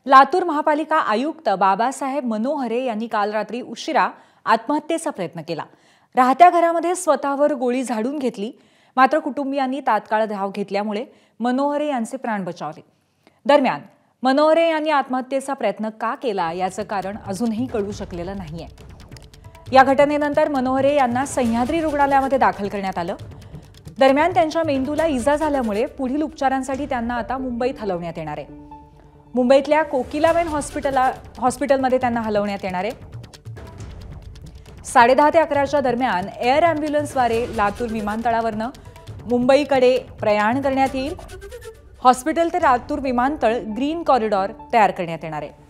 लातूर महापालिका आयुक्त बाबासाहेब मनोहरे यांनी काल रात्री उशिरा आत्महत्येचा प्रयत्न केला। राहत्या घरामध्ये स्वतःवर गोळी झाडून घेतली, मात्र कुटुंबियांनी तात्काळ धाव घेतल्यामुळे मनोहरे यांचे प्राण बचावले। दरम्यान मनोहरे यांनी आत्महत्येचा प्रयत्न का केला याचं कारण अजूनही कळू शकलेलं नाहीये। या घटनेनंतर मनोहरे यांना सह्याद्री रुग्णालयामध्ये दाखल करण्यात आलं। दरम्यान त्यांच्या मेंदूला इजा झाल्यामुळे पुढील उपचारांसाठी त्यांना आता मुंबईत हलवण्यात येणार आहे। मुंबईतल्या कोकिलाबेन हॉस्पिटलमध्ये त्यांना हलवण्यात येणार आहे। 10:30 ते 11च्या दरम्यान एअर ॲम्ब्युलन्सद्वारे लातूर विमानतळावरनं मुंबईकडे प्रयाण करण्यात येईल। हॉस्पिटल ते लातूर विमानतळ ग्रीन कॉरिडॉर तयार करण्यात येणार आहे।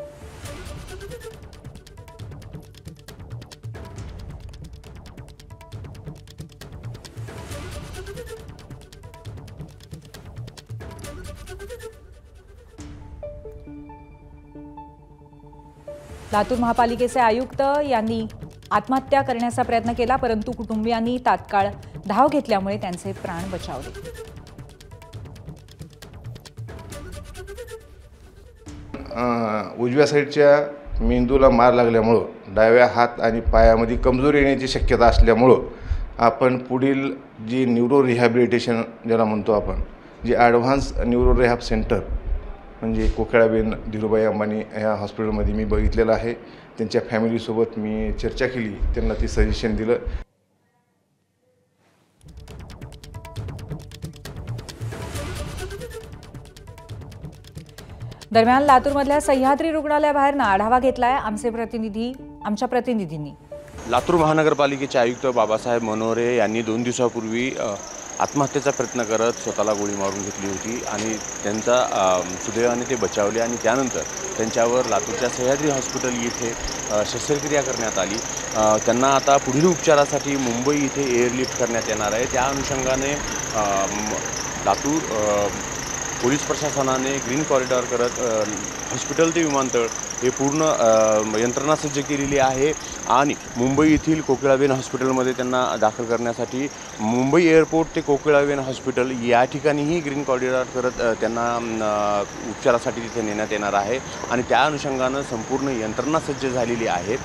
लातूर महापालिकेचे आयुक्त यांनी आत्महत्या करण्याचा प्रयत्न केला, परंतु कुटुंबियांनी तात्काळ धाव घेतल्यामुळे त्यांचे प्राण बचावले। उजव्या साईडच्या मेंदूला मार लागल्यामुळे डाव्या हात आणि पायामध्ये कमजोरी येण्याची शक्यता असल्यामुळे आपण पुढील जी न्यूरो रिहॅबिलिटेशन ज्याला म्हणतो आपण, जे ॲडव्हान्स न्यूरो रिहॅब सेंटर म्हणजे कोकिलाबेन धीरूभाई अंबानी ह्या हॉस्पिटलमध्ये मी बघितलेलं आहे। त्यांच्या फॅमिलीसोबत मी चर्चा केली, त्यांना ती सजेशन दिलं। दरम्यान लातूरमधल्या सह्याद्री रुग्णालयाबाहेरनं आढावा घेतलाय आमच्या प्रतिनिधींनी। लातूर महानगरपालिकेचे आयुक्त बाबासाहेब मनोहरे यांनी 2 दिवसापूर्वी आत्महत्येचा प्रयत्न करत स्वतःला गोळी मारून घेतली होती आणि त्यांचा सुदैवाने ते बचावले आणि त्यानंतर त्यांच्यावर लातूरच्या सह्याद्री हॉस्पिटल येथे शस्त्रक्रिया करण्यात आली। त्यांना आता पुढील उपचारासाठी मुंबई येथे एअरलिफ्ट करण्यात येणार आहे। त्या अनुषंगाने लातूर पोलीस प्रशासनाने ग्रीन कॉरिडॉर करत हॉस्पिटल ते विमानतळ हे पूर्ण यंत्रणा सज्ज केलेली आहे आणि मुंबई येथील कोकिलाबेन हॉस्पिटलमध्ये त्यांना दाखल करण्यासाठी मुंबई एअरपोर्ट ते कोकिलाबेन हॉस्पिटल या ठिकाणीही ग्रीन कॉरिडॉर करत त्यांना उपचारासाठी तिथे नेण्यात येणार आहे आणि त्या अनुषंगानं संपूर्ण यंत्रणा सज्ज झालेली आहे।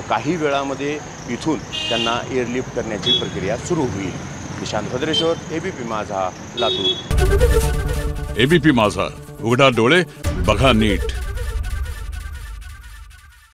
काही वेळामध्ये इथून त्यांना एअरलिफ्ट करण्याची प्रक्रिया सुरू होईल। निशांत भद्रेश्वर, एबीपी माझा, लातूर। एबीपी माझा, उघडा डोळे बघा नीट।